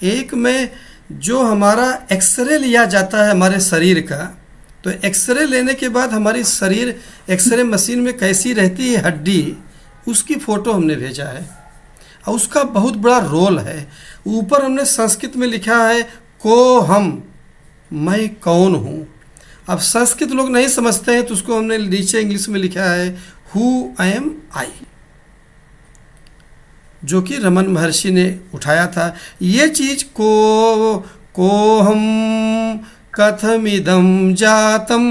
एक में जो हमारा एक्सरे लिया जाता है हमारे शरीर का, तो एक्सरे लेने के बाद हमारी शरीर एक्सरे मशीन में कैसी रहती है हड्डी, उसकी फ़ोटो हमने भेजा है। और उसका बहुत बड़ा रोल है। ऊपर हमने संस्कृत में लिखा है को हम, मैं कौन हूँ। अब संस्कृत लोग नहीं समझते हैं तो उसको हमने नीचे इंग्लिश में लिखा है हु एम आई, जो कि रमन महर्षि ने उठाया था। ये चीज को हम कथमिदं जातम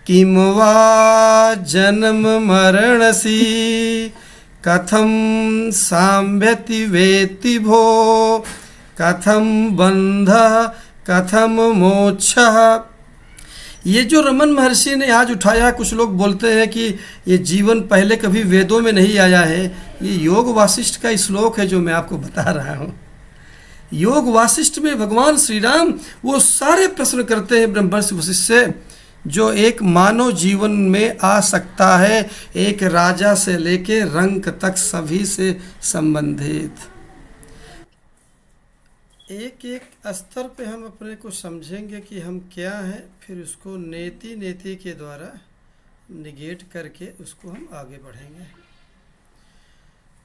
किम वा जन्म मरणसी कथम साम्यति वेत्ति भो कथम बंध कथम मोक्षः। ये जो रमन महर्षि ने आज उठाया, कुछ लोग बोलते हैं कि ये जीवन पहले कभी वेदों में नहीं आया है। ये योग वासिष्ठ का श्लोक है जो मैं आपको बता रहा हूँ। योग वासिष्ठ में भगवान श्री राम वो सारे प्रश्न करते हैं ब्रह्मर्षि वशिष्ठ से जो एक मानव जीवन में आ सकता है, एक राजा से लेके रंक तक सभी से संबंधित। एक एक स्तर पे हम अपने को समझेंगे कि हम क्या हैं, फिर उसको नेति नेति के द्वारा निगेट करके उसको हम आगे बढ़ेंगे।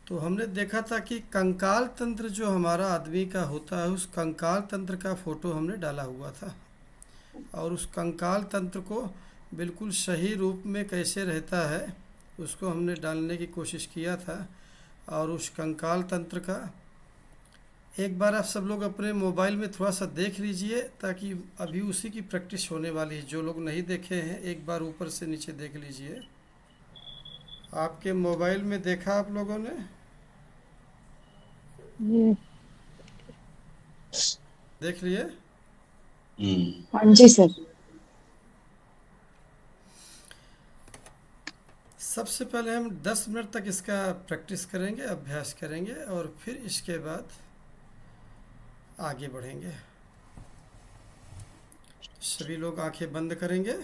तो हमने देखा था कि कंकाल तंत्र जो हमारा आदमी का होता है, उस कंकाल तंत्र का फोटो हमने डाला हुआ था, और उस कंकाल तंत्र को बिल्कुल सही रूप में कैसे रहता है उसको हमने डालने की कोशिश किया था। और उस कंकाल तंत्र का एक बार आप सब लोग अपने मोबाइल में थोड़ा सा देख लीजिए, ताकि अभी उसी की प्रैक्टिस होने वाली है। जो लोग नहीं देखे हैं एक बार ऊपर से नीचे देख लीजिए। आपके मोबाइल में देखा आप लोगों ने? ये देख लिए? हम्म। हाँ जी सर। सबसे पहले हम 10 मिनट तक इसका प्रैक्टिस करेंगे, अभ्यास करेंगे, और फिर इसके बाद आगे बढ़ेंगे। सभी लोग आंखें बंद करेंगे।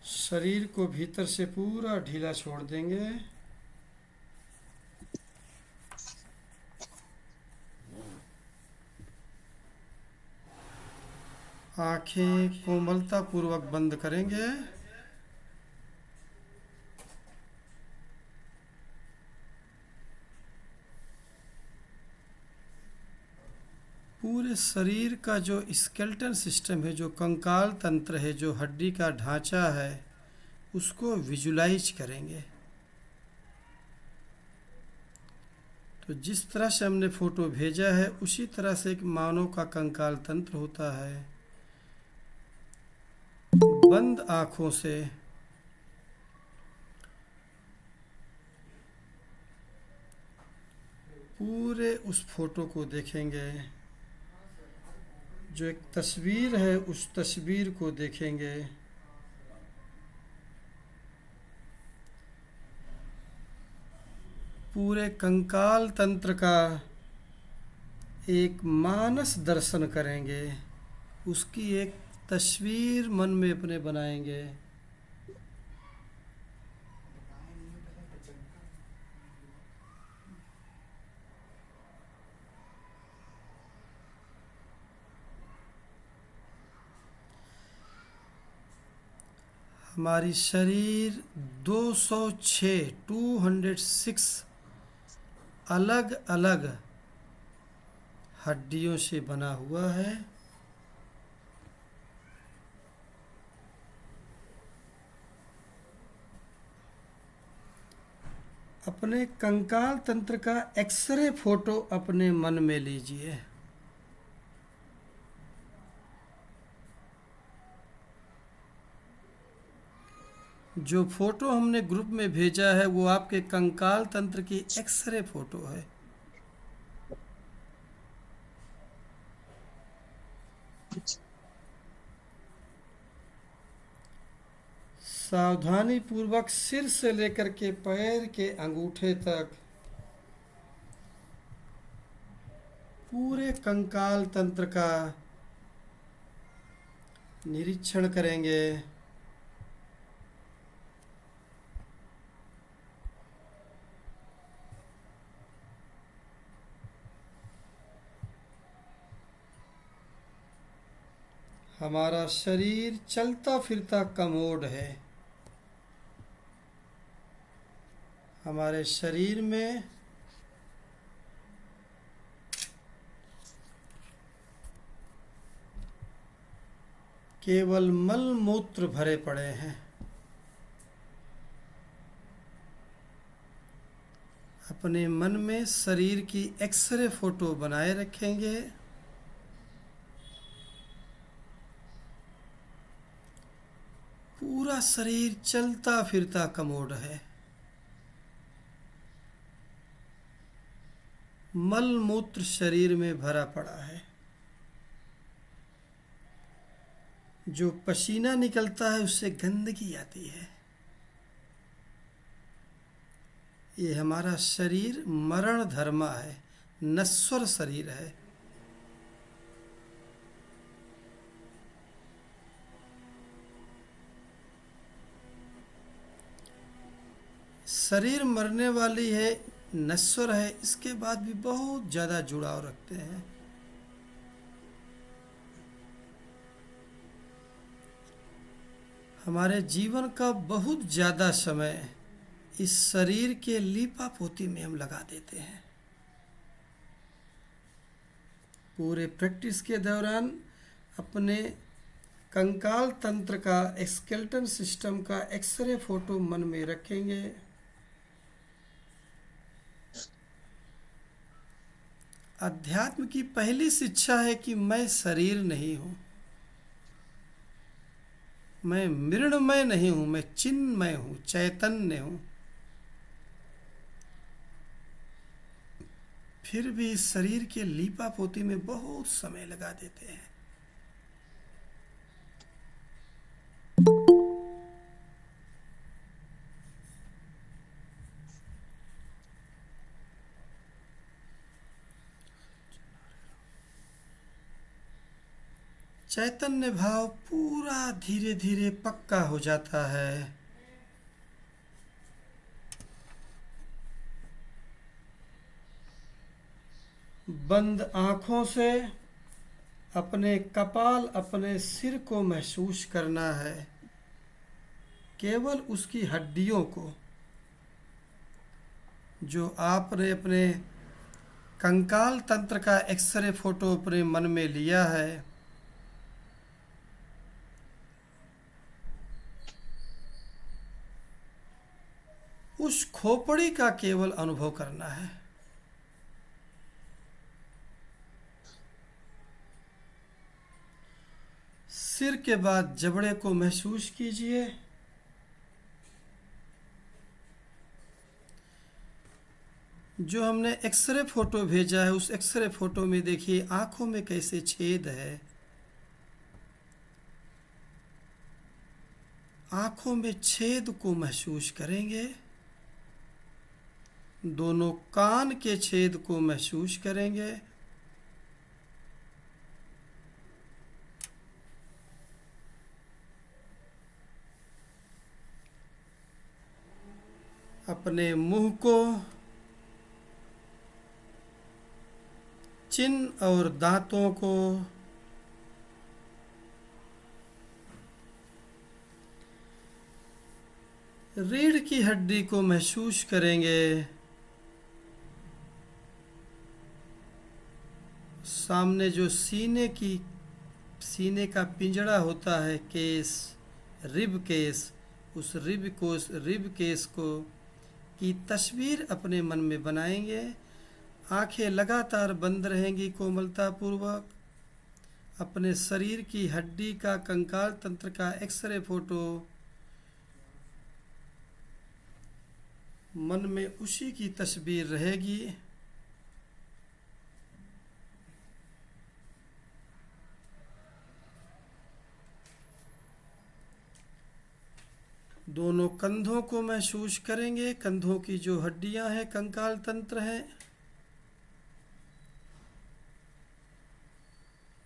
शरीर को भीतर से पूरा ढीला छोड़ देंगे। आंखें कोमलता पूर्वक बंद करेंगे। पूरे शरीर का जो स्केलेटन सिस्टम है, जो कंकाल तंत्र है, जो हड्डी का ढांचा है, उसको विजुलाइज करेंगे। तो जिस तरह से हमने फोटो भेजा है उसी तरह से एक मानव का कंकाल तंत्र होता है। बंद आंखों से पूरे उस फोटो को देखेंगे। जो एक तस्वीर है उस तस्वीर को देखेंगे। पूरे कंकाल तंत्र का एक मानस दर्शन करेंगे। उसकी एक तस्वीर मन में अपने बनाएंगे। हमारी शरीर 206 206 अलग अलग हड्डियों से बना हुआ है। अपने कंकाल तंत्र का एक्सरे फोटो अपने मन में लीजिए। जो फोटो हमने ग्रुप में भेजा है वो आपके कंकाल तंत्र की एक्सरे फोटो है। सावधानी पूर्वक सिर से लेकर के पैर के अंगूठे तक पूरे कंकाल तंत्र का निरीक्षण करेंगे। हमारा शरीर चलता फिरता कमोड है। हमारे शरीर में केवल मल मूत्र भरे पड़े हैं। अपने मन में शरीर की एक्सरे फोटो बनाए रखेंगे। पूरा शरीर चलता फिरता कमोड है। मल मूत्र शरीर में भरा पड़ा है। जो पसीना निकलता है उससे गंदगी आती है। ये हमारा शरीर मरण धर्मा है, नश्वर शरीर है। शरीर मरने वाली है, नश्वर है, इसके बाद भी बहुत ज़्यादा जुड़ाव रखते हैं। हमारे जीवन का बहुत ज़्यादा समय इस शरीर के लीपा पोती में हम लगा देते हैं। पूरे प्रैक्टिस के दौरान अपने कंकाल तंत्र का, स्केलेटन सिस्टम का एक्सरे फोटो मन में रखेंगे। अध्यात्म की पहली शिक्षा है कि मैं शरीर नहीं हूँ, मैं मृण्मय नहीं हूँ, मैं चिन्मय हूँ, चैतन्य हूँ। फिर भी इस शरीर के लीपा पोती में बहुत समय लगा देते हैं। चैतन्य भाव पूरा धीरे धीरे पक्का हो जाता है। बंद आँखों से अपने कपाल, अपने सिर को महसूस करना है, केवल उसकी हड्डियों को, जो आपने अपने कंकाल तंत्र का एक्सरे फोटो अपने मन में लिया है। उस खोपड़ी का केवल अनुभव करना है। सिर के बाद जबड़े को महसूस कीजिए। जो हमने एक्सरे फोटो भेजा है, उस एक्सरे फोटो में देखिए आंखों में कैसे छेद है। आंखों में छेद को महसूस करेंगे। दोनों कान के छेद को महसूस करेंगे। अपने मुंह को, चिन्ह और दांतों को, रीढ़ की हड्डी को महसूस करेंगे। सामने जो सीने का पिंजड़ा होता है, केस, रिब केस, उस रिब केस को की तस्वीर अपने मन में बनाएंगे। आंखें लगातार बंद रहेंगी कोमलता पूर्वक। अपने शरीर की हड्डी का, कंकाल तंत्र का एक्सरे फोटो मन में उसी की तस्वीर रहेगी। दोनों कंधों को महसूस करेंगे। कंधों की जो हड्डियां हैं, कंकाल तंत्र है।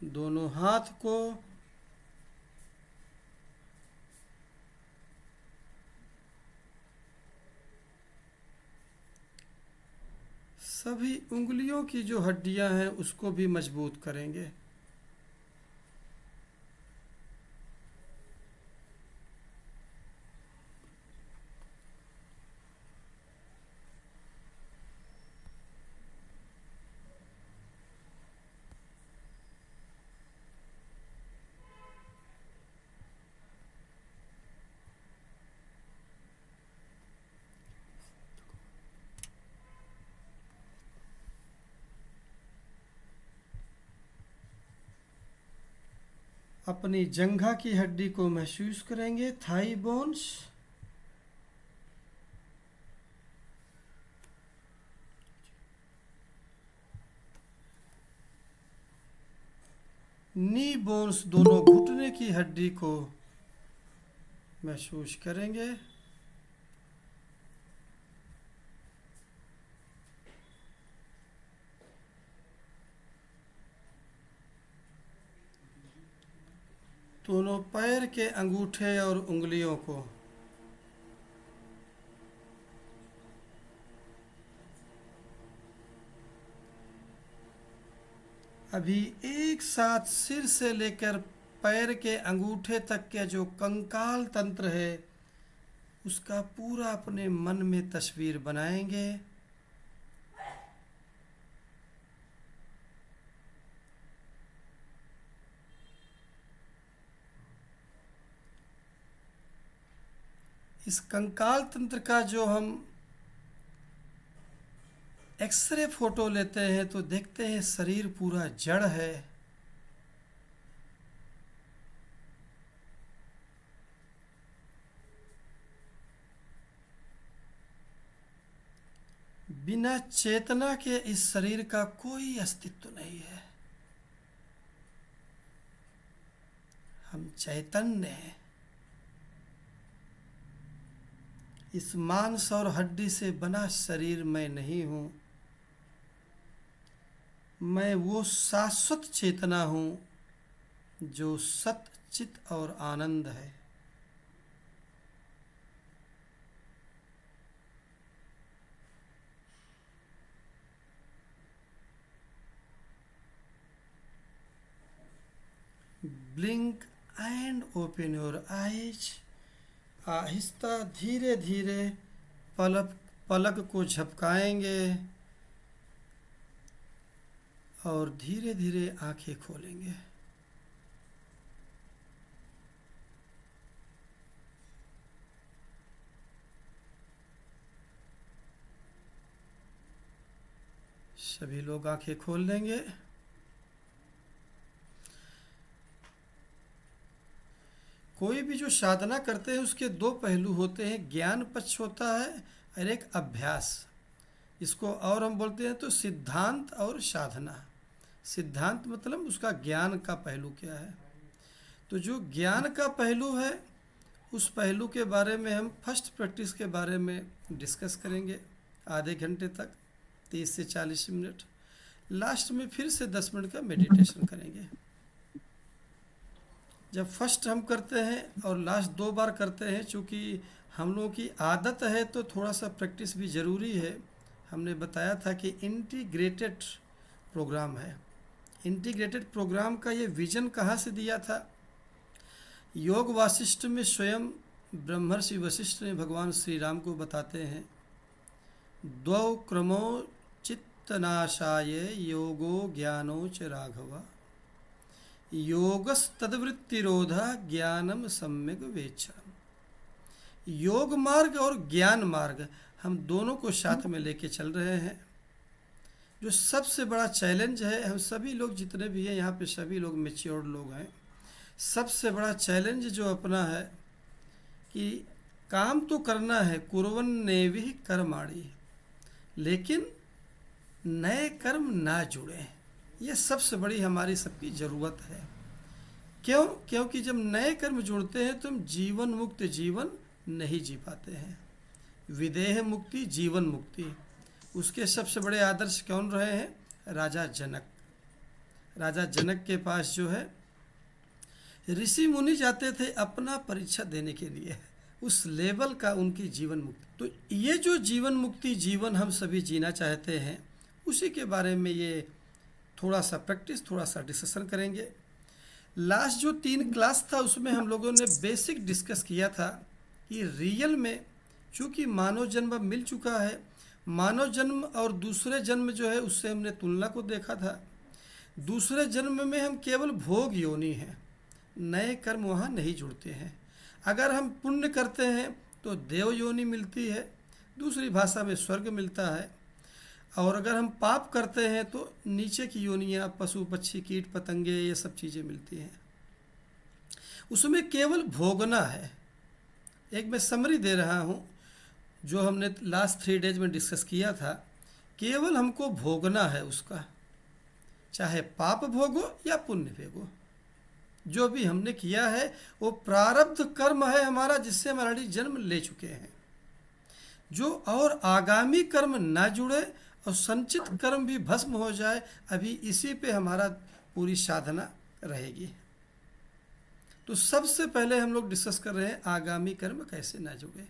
दोनों हाथ को, सभी उंगलियों की जो हड्डियां हैं उसको भी मजबूत करेंगे। अपनी जंघा की हड्डी को महसूस करेंगे, थाई बोन्स। नी बोन्स, दोनों घुटने की हड्डी को महसूस करेंगे। दोनों पैर के अंगूठे और उंगलियों को। अभी एक साथ सिर से लेकर पैर के अंगूठे तक के जो कंकाल तंत्र है उसका पूरा अपने मन में तस्वीर बनाएंगे। इस कंकाल तंत्र का जो हम एक्सरे फोटो लेते हैं तो देखते हैं शरीर पूरा जड़ है। बिना चेतना के इस शरीर का कोई अस्तित्व नहीं है। हम चैतन्य हैं। इस मांस और हड्डी से बना शरीर मैं नहीं हूँ। मैं वो शाश्वत चेतना हूँ जो सत, चित और आनंद है। Blink and open your eyes. आहिस्ता धीरे धीरे पलक को झपकाएंगे और धीरे धीरे आंखें खोलेंगे। सभी लोग आंखें खोल लेंगे। कोई भी जो साधना करते हैं उसके दो पहलू होते हैं, ज्ञान पक्ष होता है और एक अभ्यास। इसको और हम बोलते हैं तो सिद्धांत और साधना। सिद्धांत मतलब उसका ज्ञान का पहलू क्या है। तो जो ज्ञान का पहलू है उस पहलू के बारे में हम फर्स्ट प्रैक्टिस के बारे में डिस्कस करेंगे आधे घंटे तक, 30 से 40 मिनट। लास्ट में फिर से 10 मिनट का मेडिटेशन करेंगे। जब फर्स्ट हम करते हैं और लास्ट 2 बार करते हैं, चूँकि हम लोगों की आदत है तो थोड़ा सा प्रैक्टिस भी ज़रूरी है। हमने बताया था कि इंटीग्रेटेड प्रोग्राम है। इंटीग्रेटेड प्रोग्राम का ये विजन कहाँ से दिया था? योग वासिष्ठ में स्वयं ब्रह्मर्षि वशिष्ठ ने भगवान श्री राम को बताते हैं, द्वौ क्रमो चित्तनाशाय योगो ज्ञानो च राघव, योगस तद्वृत्तिरोधा ज्ञानम सम्यक वेच्छा। योग मार्ग और ज्ञान मार्ग हम दोनों को साथ में लेके चल रहे हैं। जो सबसे बड़ा चैलेंज है, हम सभी लोग जितने भी हैं यहाँ पे सभी लोग मैच्योर्ड लोग हैं, सबसे बड़ा चैलेंज जो अपना है कि काम तो करना है, कुर्वन्नेविः कर्माणि, लेकिन नए कर्म ना जुड़े। ये सबसे बड़ी हमारी सबकी ज़रूरत है। क्यों? क्योंकि जब नए कर्म जुड़ते हैं तो हम जीवन मुक्त जीवन नहीं जी पाते हैं। विदेह मुक्ति, जीवन मुक्ति, उसके सबसे बड़े आदर्श कौन रहे हैं? राजा जनक। राजा जनक के पास जो है ऋषि मुनि जाते थे अपना परीक्षा देने के लिए, उस लेवल का उनकी जीवन मुक्ति। तो ये जो जीवन मुक्ति जीवन हम सभी जीना चाहते हैं उसी के बारे में ये थोड़ा सा प्रैक्टिस, थोड़ा सा डिस्कशन करेंगे। लास्ट जो 3 क्लास था उसमें हम लोगों ने बेसिक डिस्कस किया था कि रियल में चूँकि मानव जन्म मिल चुका है, मानव जन्म और दूसरे जन्म जो है उससे हमने तुलना को देखा था। दूसरे जन्म में हम केवल भोग योनि हैं, नए कर्म वहाँ नहीं जुड़ते हैं। अगर हम पुण्य करते हैं तो देव योनि मिलती है, दूसरी भाषा में स्वर्ग मिलता है, और अगर हम पाप करते हैं तो नीचे की योनियाँ, पशु पक्षी कीट पतंगे, ये सब चीज़ें मिलती हैं। उसमें केवल भोगना है। एक मैं समरी दे रहा हूँ जो हमने लास्ट 3 डेज में डिस्कस किया था। केवल हमको भोगना है उसका, चाहे पाप भोगो या पुण्य भोगो। जो भी हमने किया है वो प्रारब्ध कर्म है हमारा, जिससे हम ऑलरेडी जन्म ले चुके हैं। जो और आगामी कर्म ना जुड़े और संचित कर्म भी भस्म हो जाए, अभी इसी पे हमारा पूरी साधना रहेगी। तो सबसे पहले हम लोग डिस्कस कर रहे हैं आगामी कर्म कैसे ना जुड़े।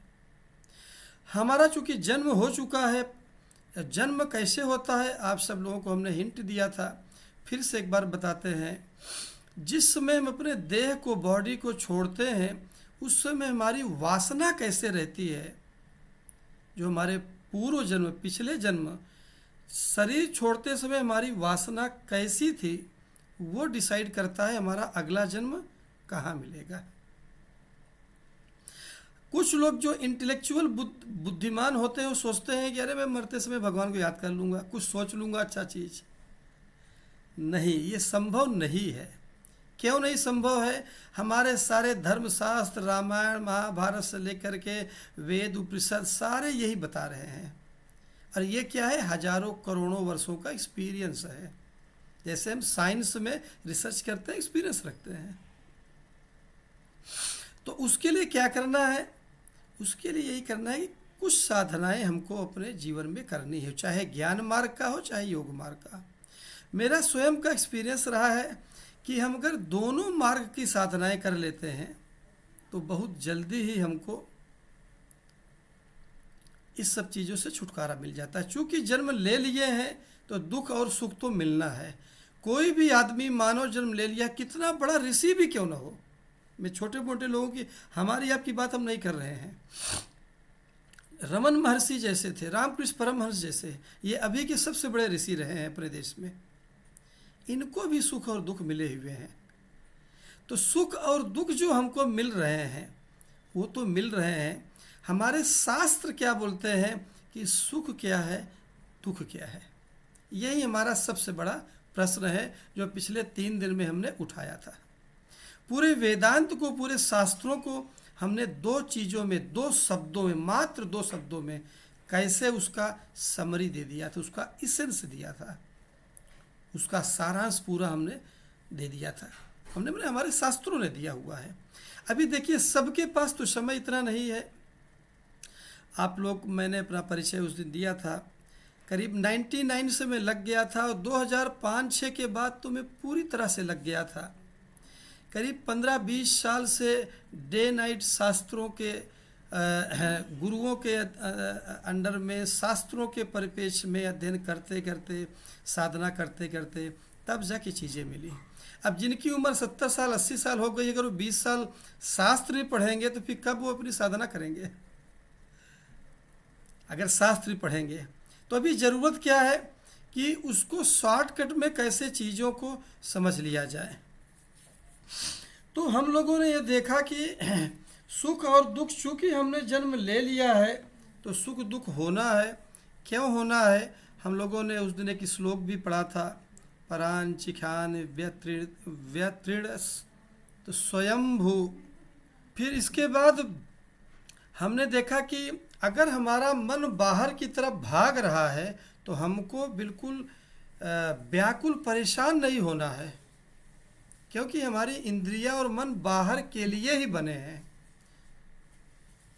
हमारा चूँकि जन्म हो चुका है, जन्म कैसे होता है आप सब लोगों को हमने हिंट दिया था, फिर से एक बार बताते हैं। जिस समय हम अपने देह को, बॉडी को छोड़ते हैं, उस समय हमारी वासना कैसे रहती है, जो हमारे पूर्व जन्म, पिछले जन्म, शरीर छोड़ते समय हमारी वासना कैसी थी, वो डिसाइड करता है हमारा अगला जन्म कहाँ मिलेगा। कुछ लोग जो इंटेलेक्चुअल बुद्धिमान होते हैं वो सोचते हैं कि अरे मैं मरते समय भगवान को याद कर लूँगा, कुछ सोच लूँगा अच्छा चीज़। नहीं, ये संभव नहीं है। क्यों नहीं संभव है? हमारे सारे धर्मशास्त्र, रामायण महाभारत से लेकर के वेद उपनिषद सारे यही बता रहे हैं। और ये क्या है? हजारों करोड़ों वर्षों का एक्सपीरियंस है। जैसे हम साइंस में रिसर्च करते हैं, एक्सपीरियंस रखते हैं। तो उसके लिए क्या करना है? उसके लिए यही करना है कि कुछ साधनाएं हमको अपने जीवन में करनी है, चाहे ज्ञान मार्ग का हो, चाहे योग मार्ग का। मेरा स्वयं का एक्सपीरियंस रहा है कि हम अगर दोनों मार्ग की साधनाएं कर लेते हैं तो बहुत जल्दी ही हमको इस सब चीज़ों से छुटकारा मिल जाता है। चूँकि जन्म ले लिए हैं तो दुख और सुख तो मिलना है। कोई भी आदमी मानव जन्म ले लिया, कितना बड़ा ऋषि भी क्यों ना हो, मैं छोटे मोटे लोगों की, हमारी आपकी बात हम नहीं कर रहे हैं। रमन महर्षि जैसे थे, रामकृष्ण परमहंस जैसे, ये अभी के सबसे बड़े ऋषि रहे हैं अपने देश में। इनको भी सुख और दुख मिले हुए हैं। तो सुख और दुख जो हमको मिल रहे हैं वो तो मिल रहे हैं। हमारे शास्त्र क्या बोलते हैं कि सुख क्या है, दुख क्या है? यही हमारा सबसे बड़ा प्रश्न है जो पिछले 3 दिन में हमने उठाया था। पूरे वेदांत को, पूरे शास्त्रों को हमने 2 चीज़ों में, 2 शब्दों में, मात्र 2 शब्दों में कैसे उसका समरी दे दिया था, उसका इसेंस दिया था, उसका सारांश पूरा हमने दे दिया था। हमने बोले हमारे शास्त्रों ने दिया हुआ है। अभी देखिए, सबके पास तो समय इतना नहीं है। आप लोग, मैंने अपना परिचय उस दिन दिया था, करीब 99 से मैं लग गया था और 2005-06 के बाद तो मैं पूरी तरह से लग गया था। करीब 15-20 साल से डे नाइट शास्त्रों के गुरुओं के अंडर में, शास्त्रों के परिपेक्ष में अध्ययन करते करते, साधना करते करते तब जाके चीज़ें मिली। अब जिनकी उम्र 70 साल 80 साल हो गई, अगर वो 20 साल शास्त्र ही पढ़ेंगे तो फिर कब वो अपनी साधना करेंगे? अगर शास्त्र ही पढ़ेंगे तो अभी ज़रूरत क्या है कि उसको शॉर्टकट में कैसे चीज़ों को समझ लिया जाए। तो हम लोगों ने ये देखा कि सुख और दुख, चूँकि हमने जन्म ले लिया है तो सुख दुख होना है। क्यों होना है? हम लोगों ने उस दिन एक श्लोक भी पढ़ा था, परान चिखान व्यत्रिण तो स्वयंभू। फिर इसके बाद हमने देखा कि अगर हमारा मन बाहर की तरफ भाग रहा है तो हमको बिल्कुल व्याकुल परेशान नहीं होना है, क्योंकि हमारी इंद्रियां और मन बाहर के लिए ही बने हैं।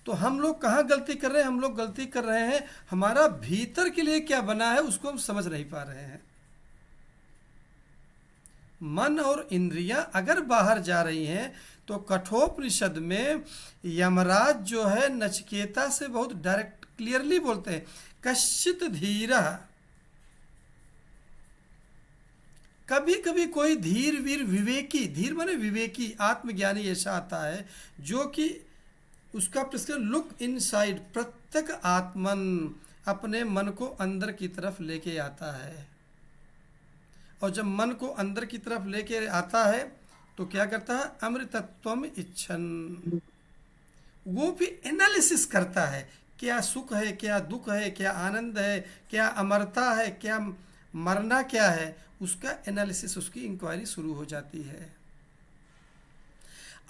तो हम लोग कहाँ गलती कर रहे हैं? हम लोग गलती कर रहे हैं, हमारा भीतर के लिए क्या बना है उसको हम समझ नहीं पा रहे हैं। मन और इंद्रियां अगर बाहर जा रही हैं तो कठोपनिषद में यमराज जो है नचिकेता से बहुत डायरेक्ट क्लियरली बोलते हैं, कश्चित धीरः, कभी कभी कोई धीर वीर विवेकी, धीर माने विवेकी आत्मज्ञानी ऐसा आता है जो कि उसका प्रश्न लुक इनसाइड, प्रत्येक आत्मन, अपने मन को अंदर की तरफ लेके आता है। और जब मन को अंदर की तरफ लेके आता है तो क्या करता है, अमृतत्वम इच्छन, वो भी एनालिसिस करता है, क्या सुख है, क्या दुख है, क्या आनंद है, क्या अमरता है, क्या मरना क्या है, उसका एनालिसिस, उसकी इंक्वायरी शुरू हो जाती है।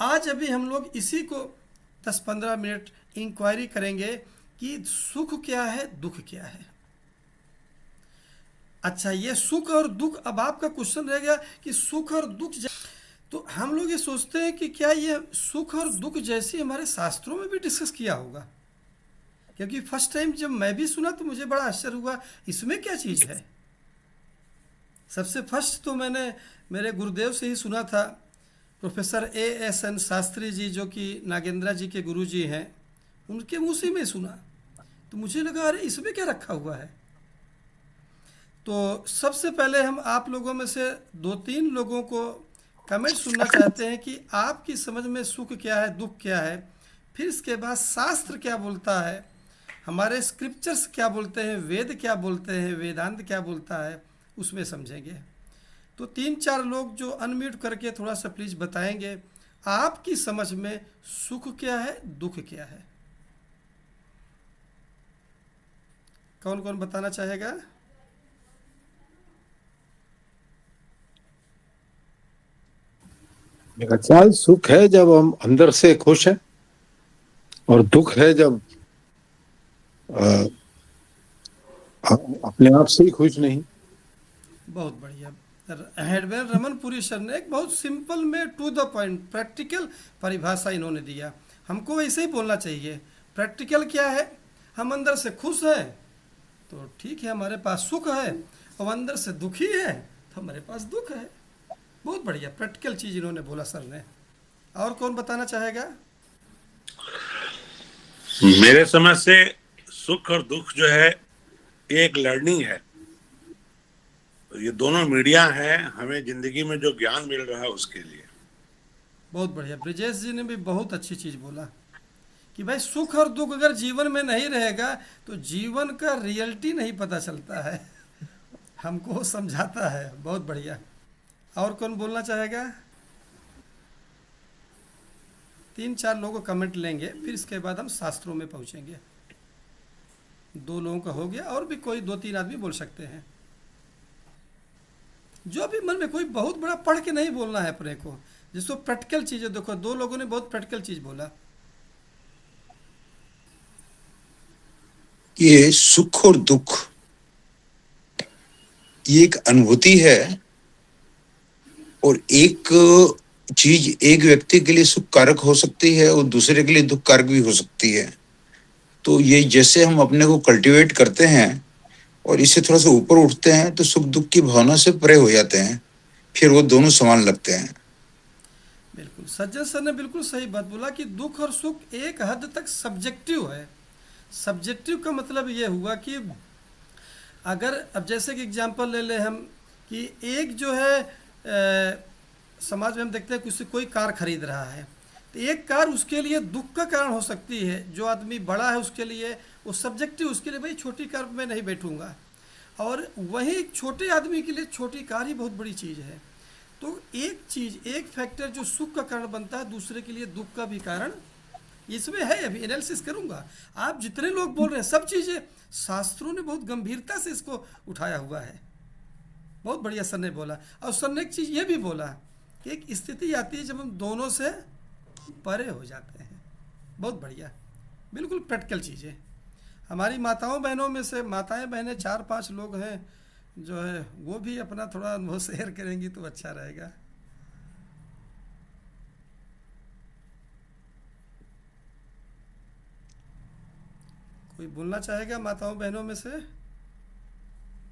आज अभी हम लोग इसी को 10-15 मिनट इंक्वायरी करेंगे कि सुख क्या है, दुख क्या है। अच्छा, ये सुख और दुख, अब आपका क्वेश्चन रह गया कि सुख और दुख, तो हम लोग ये सोचते हैं कि क्या ये सुख और दुख जैसे हमारे शास्त्रों में भी डिस्कस किया होगा, क्योंकि फर्स्ट टाइम जब मैं भी सुना तो मुझे बड़ा आश्चर्य हुआ, इसमें क्या चीज़ है। सबसे फर्स्ट तो मैंने मेरे गुरुदेव से ही सुना था, प्रोफेसर A.S.N. शास्त्री जी, जो कि नागेंद्रा जी के गुरु जी हैं, उनके मुँह से मैं सुना, तो मुझे लगा अरे इसमें क्या रखा हुआ है। तो सबसे पहले हम आप लोगों में से 2-3 लोगों को कमेंट सुनना चाहते हैं कि आपकी समझ में सुख क्या है, दुख क्या है, फिर इसके बाद शास्त्र क्या बोलता है, हमारे स्क्रिप्चर्स क्या बोलते हैं, वेद क्या बोलते हैं, वेदांत क्या बोलता है, उसमें समझेंगे। तो 3-4 लोग जो अनम्यूट करके थोड़ा सा प्लीज़ बताएंगे आपकी समझ में सुख क्या है, दुख क्या है। कौन कौन बताना चाहेगा? मेरा ख्याल सुख है जब हम अंदर से खुश हैं, और दुख है जब अपने आप से ही खुश नहीं। बहुत बढ़िया। हेडमैन रमनपुरी सर ने एक बहुत सिंपल में टू द पॉइंट प्रैक्टिकल परिभाषा इन्होंने दिया। हमको ऐसे ही बोलना चाहिए। प्रैक्टिकल क्या है, हम अंदर से खुश हैं तो ठीक है, हमारे पास सुख है, और अंदर से दुखी है तो हमारे पास दुख है। बहुत बढ़िया प्रैक्टिकल चीज़ इन्होंने बोला सर ने। और कौन बताना चाहेगा? मेरे समझ से सुख और दुख जो है एक लर्निंग है। ये दोनों मीडिया है हमें जिंदगी में जो ज्ञान मिल रहा है उसके लिए। बहुत बढ़िया। ब्रिजेश जी ने भी बहुत अच्छी चीज़ बोला कि भाई सुख और दुख अगर जीवन में नहीं रहेगा तो जीवन का रियलिटी नहीं पता चलता है। हमको समझाता है। बहुत बढ़िया। और कौन बोलना चाहेगा? 3-4 लोगों को कमेंट लेंगे, फिर इसके बाद हम शास्त्रों में पहुंचेंगे। 2 लोगों का हो गया, और भी कोई 2-3 आदमी बोल सकते हैं। जो भी मन में, कोई बहुत बड़ा पढ़ के नहीं बोलना है अपने को, जिसको प्रैक्टिकल चीज़ें। देखो 2 लोगों ने बहुत प्रैक्टिकल चीज़ बोला। ये सुख और दुख ये एक अनुभूति है, और एक चीज एक व्यक्ति के लिए सुख कारक हो सकती है और दूसरे के लिए दुख कारक भी हो सकती है। तो ये जैसे हम अपने को कल्टीवेट करते हैं और इससे थोड़ा सा ऊपर उठते हैं तो सुख दुख की भावना से परे हो जाते हैं, फिर वो दोनों समान लगते हैं। बिल्कुल, सज्जन सर ने बिल्कुल सही बात बोला कि दुख और सुख एक हद तक सब्जेक्टिव है। सब्जेक्टिव का मतलब ये हुआ कि अगर अब जैसे कि एग्जांपल ले ले हम, कि एक जो है समाज में हम देखते हैं किसी कोई कार खरीद रहा है, तो एक कार उसके लिए दुख का कारण हो सकती है। जो आदमी बड़ा है उसके लिए वो सब्जेक्टिव, उसके लिए भाई छोटी कार में नहीं बैठूंगा, और वहीं छोटे आदमी के लिए छोटी कार ही बहुत बड़ी चीज़ है। तो एक चीज़, एक फैक्टर जो सुख का कारण बनता है, दूसरे के लिए दुख का भी कारण इसमें है। अभी एनालिसिस करूंगा। आप जितने लोग बोल रहे हैं सब चीज़ें शास्त्रों ने बहुत गंभीरता से इसको उठाया हुआ है। बहुत बढ़िया सर ने बोला। और सर ने एक चीज़ ये भी बोला कि एक स्थिति आती है जब हम दोनों से परे हो जाते हैं। बहुत बढ़िया, बिल्कुल प्रैक्टिकल चीज़ें। हमारी माताओं बहनों में से, माताएं बहनें 4-5 लोग हैं जो है, वो भी अपना थोड़ा अनुभव शेयर करेंगी तो अच्छा रहेगा। कोई बोलना चाहेगा माताओं बहनों में से?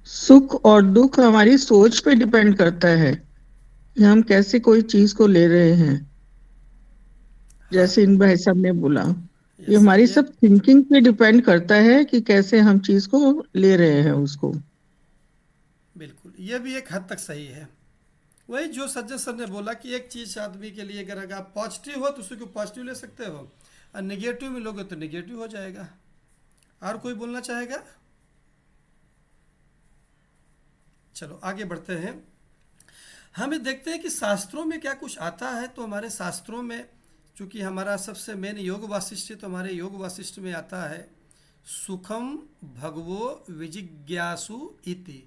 सुख और दुख हमारी सोच पे डिपेंड करता है कि हम कैसे कोई चीज को ले रहे हैं। जैसे इन भाई साहब ने बोला, ये यस, हमारी ये सब थिंकिंग पे डिपेंड करता है कि कैसे हम चीज को ले रहे हैं उसको। बिल्कुल, ये भी एक हद तक सही है। वही जो सज्जन सर ने बोला कि एक चीज़ आदमी के लिए अगर आप पॉजिटिव हो तो उसी को पॉजिटिव ले सकते हो, और निगेटिव में लोगे तो निगेटिव हो जाएगा। और कोई बोलना चाहेगा? चलो आगे बढ़ते हैं। हमें देखते हैं कि शास्त्रों में क्या कुछ आता है। तो हमारे शास्त्रों में, चूँकि हमारा सबसे मेन योग वासिष्ठ है, तो हमारे योग वासिष्ठ में आता है सुखम भगवो विजिज्ञासु इति।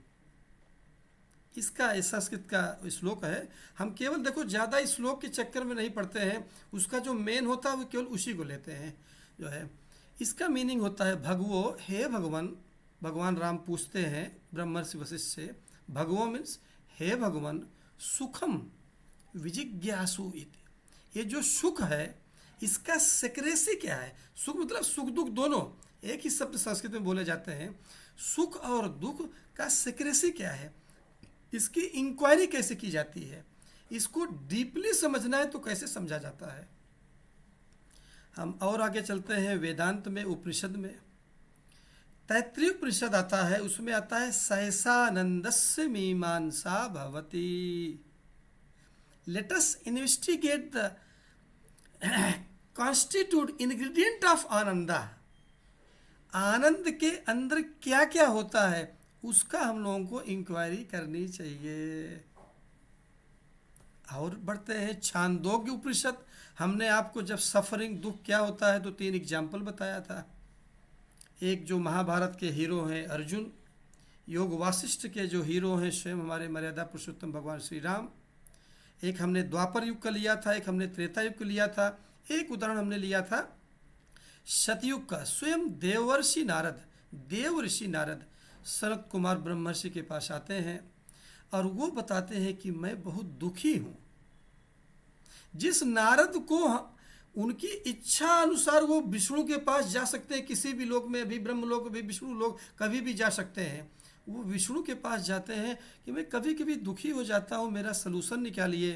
इसका संस्कृत का श्लोक है। हम केवल देखो ज़्यादा इस श्लोक के चक्कर में नहीं पढ़ते हैं, उसका जो मेन होता है वो केवल उसी को लेते हैं जो है। इसका मीनिंग होता है भगवो, हे भगवान। भगवान राम पूछते हैं ब्रह्मर्षि वशिष्ठ से, भगवो मीन्स हे भगवान, सुखम विजिज्ञासु इति। ये जो सुख है इसका सेक्रेसी क्या है? सुख मतलब सुख दुख दोनों एक ही शब्द संस्कृत में बोले जाते हैं। सुख और दुख का सेक्रेसी क्या है, इसकी इंक्वायरी कैसे की जाती है, इसको डीपली समझना है तो कैसे समझा जाता है। हम और आगे चलते हैं वेदांत में, उपनिषद में। तैत्तिरीय उपनिषद आता है, उसमें आता है सहसानंदस्य मीमांसा भवति। Let us investigate the constitute ingredient of ananda. आनंद के अंदर क्या क्या होता है उसका हम लोगों को इंक्वायरी करनी चाहिए। और बढ़ते हैं छांदोग्य उपनिषद। हमने आपको जब सफरिंग दुख क्या होता है तो 3 एग्जाम्पल बताया था। एक जो महाभारत के हीरो हैं अर्जुन, योग वासिष्ठ के जो हीरो हैं स्वयं हमारे मर्यादा पुरुषोत्तम भगवान श्री राम। एक हमने द्वापर युग का लिया था, एक हमने त्रेता युग का लिया था, एक उदाहरण हमने लिया था सतयुग का। स्वयं देवर्षि नारद, देव ऋषि नारद सनत कुमार ब्रह्मर्षि के पास आते हैं और वो बताते हैं कि मैं बहुत दुखी हूँ। जिस नारद को उनकी इच्छा अनुसार वो विष्णु के पास जा सकते हैं, किसी भी लोक में, अभी ब्रह्म लोक, अभी विष्णु लोक, कभी भी जा सकते हैं। वो विष्णु के पास जाते हैं कि मैं कभी कभी दुखी हो जाता हूँ, मेरा सलूशन निकालिए।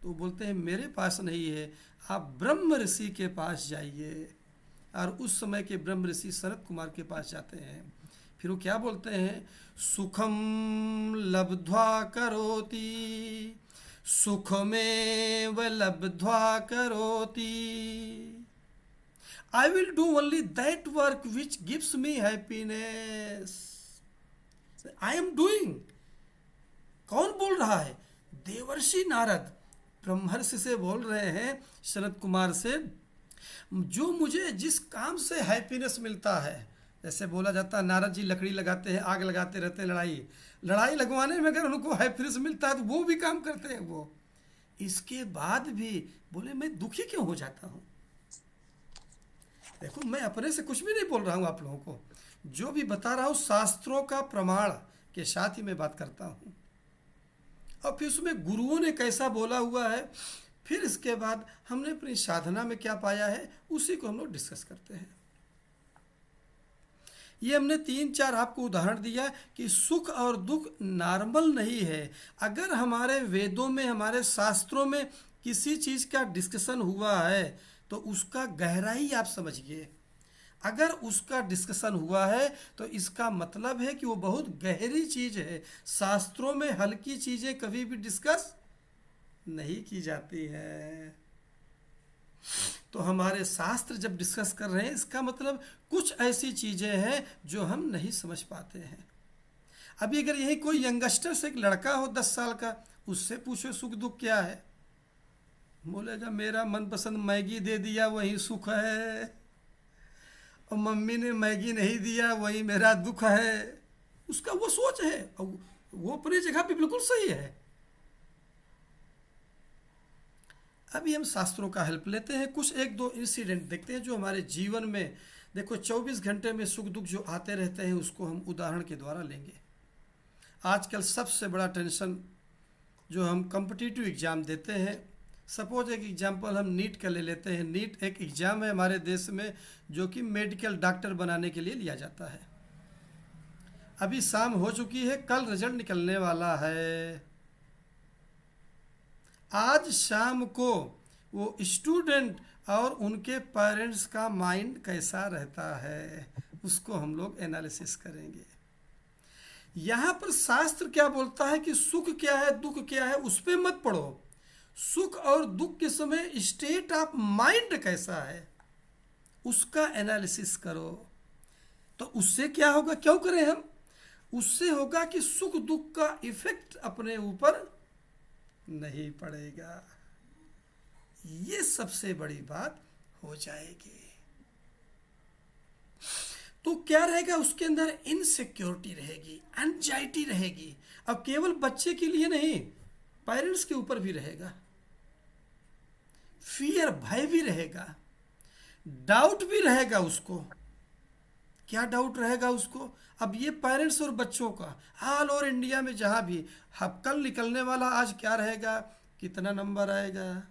तो बोलते हैं मेरे पास नहीं है, आप ब्रह्म ऋषि के पास जाइए। और उस समय के ब्रह्म ऋषि सनत कुमार के पास जाते हैं। फिर वो क्या बोलते हैं, सुखम लब्ध्वा करोति, सुखमेव लब्ध्वा करोति, I will do only that work which gives me happiness. I am doing. कौन बोल रहा है? देवर्षि नारद ब्रह्मर्षि से बोल रहे हैं सनत कुमार से, जो मुझे जिस काम से हैप्पीनेस मिलता है। जैसे बोला जाता है नारद जी लकड़ी लगाते हैं, आग लगाते रहते हैं, लड़ाई लगवाने में अगर उनको हैप्पीनेस मिलता है तो वो भी काम करते हैं वो। इसके बाद भी बोले मैं दुखी क्यों हो जाता हूँ। देखो मैं अपने से कुछ भी नहीं बोल रहा हूँ, आप लोगों को जो भी बता रहा हूँ शास्त्रों का प्रमाण के साथ ही मैं बात करता हूँ। और फिर उसमें गुरुओं ने कैसा बोला हुआ है, फिर इसके बाद हमने अपनी साधना में क्या पाया है, उसी को हम लोग डिस्कस करते हैं। ये हमने 3-4 आपको उदाहरण दिया कि सुख और दुख नॉर्मल नहीं है। अगर हमारे वेदों में, हमारे शास्त्रों में किसी चीज़ का डिस्कशन हुआ है तो उसका गहराई आप समझिए। अगर उसका डिस्कशन हुआ है तो इसका मतलब है कि वो बहुत गहरी चीज़ है। शास्त्रों में हल्की चीज़ें कभी भी डिस्कस नहीं की जाती है। तो हमारे शास्त्र जब डिस्कस कर रहे हैं इसका मतलब कुछ ऐसी चीज़ें हैं जो हम नहीं समझ पाते हैं। अभी अगर यही कोई यंगस्टर से एक लड़का हो 10 साल का, उससे पूछो सुख दुख क्या है, बोलेगा मेरा मनपसंद मैगी दे दिया वही सुख है, और मम्मी ने मैगी नहीं दिया वही मेरा दुख है। उसका वो सोच है और वो अपनी जगह पे बिल्कुल सही है। अभी हम शास्त्रों का हेल्प लेते हैं, कुछ 1-2 इंसिडेंट देखते हैं जो हमारे जीवन में, देखो 24 घंटे में सुख दुख जो आते रहते हैं उसको हम उदाहरण के द्वारा लेंगे। आजकल सबसे बड़ा टेंशन जो हम कॉम्पिटिटिव एग्ज़ाम देते हैं, सपोज एक एग्जांपल हम नीट का ले लेते हैं। नीट एक एग्ज़ाम है हमारे देश में जो कि मेडिकल डॉक्टर बनाने के लिए लिया जाता है। अभी शाम हो चुकी है, कल रिजल्ट निकलने वाला है। आज शाम को वो स्टूडेंट और उनके पेरेंट्स का माइंड कैसा रहता है उसको हम लोग एनालिसिस करेंगे। यहां पर शास्त्र क्या बोलता है कि सुख क्या है दुख क्या है उस पे मत पढ़ो, सुख और दुख के समय स्टेट ऑफ माइंड कैसा है उसका एनालिसिस करो। तो उससे क्या होगा, क्यों करें हम, उससे होगा कि सुख दुख का इफेक्ट अपने ऊपर नहीं पड़ेगा। ये सबसे बड़ी बात हो जाएगी। तो क्या रहेगा उसके अंदर, इनसिक्योरिटी रहेगी, एंजाइटी रहेगी। अब केवल बच्चे के लिए नहीं, पेरेंट्स के ऊपर भी रहेगा, फियर भय भी रहेगा, डाउट भी रहेगा उसको। क्या डाउट रहेगा उसको, अब ये पेरेंट्स और बच्चों का ऑल ओवर इंडिया में जहाँ भी, अब कल निकलने वाला आज क्या रहेगा, कितना नंबर आएगा,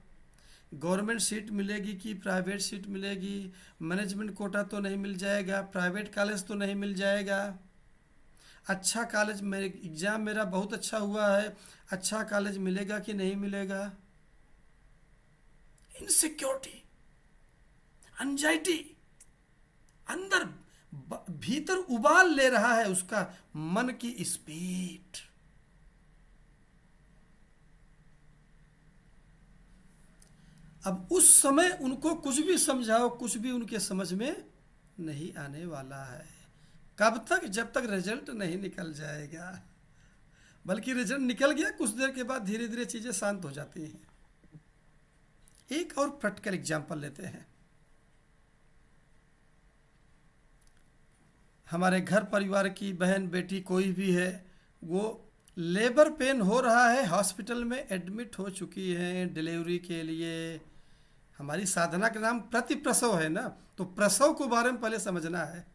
गवर्नमेंट सीट मिलेगी कि प्राइवेट सीट मिलेगी, मैनेजमेंट कोटा तो नहीं मिल जाएगा, प्राइवेट कॉलेज तो नहीं मिल जाएगा, अच्छा कॉलेज, मेरे एग्ज़ाम मेरा बहुत अच्छा हुआ है, अच्छा कॉलेज मिलेगा कि नहीं मिलेगा। इनसिक्योरिटी, एंजाइटी, अंदर भीतर उबाल ले रहा है उसका मन की स्पीड। अब उस समय उनको कुछ भी समझाओ, कुछ भी उनके समझ में नहीं आने वाला है। कब तक, जब तक रिजल्ट नहीं निकल जाएगा। बल्कि रिजल्ट निकल गया, कुछ देर के बाद धीरे धीरे चीज़ें शांत हो जाती हैं। एक और प्रैक्टिकल एग्जांपल लेते हैं। हमारे घर परिवार की बहन बेटी कोई भी है, वो लेबर पेन हो रहा है, हॉस्पिटल में एडमिट हो चुकी है डिलीवरी के लिए। हमारी साधना का नाम प्रतिप्रसव है ना, तो प्रसव को बारे में पहले समझना है।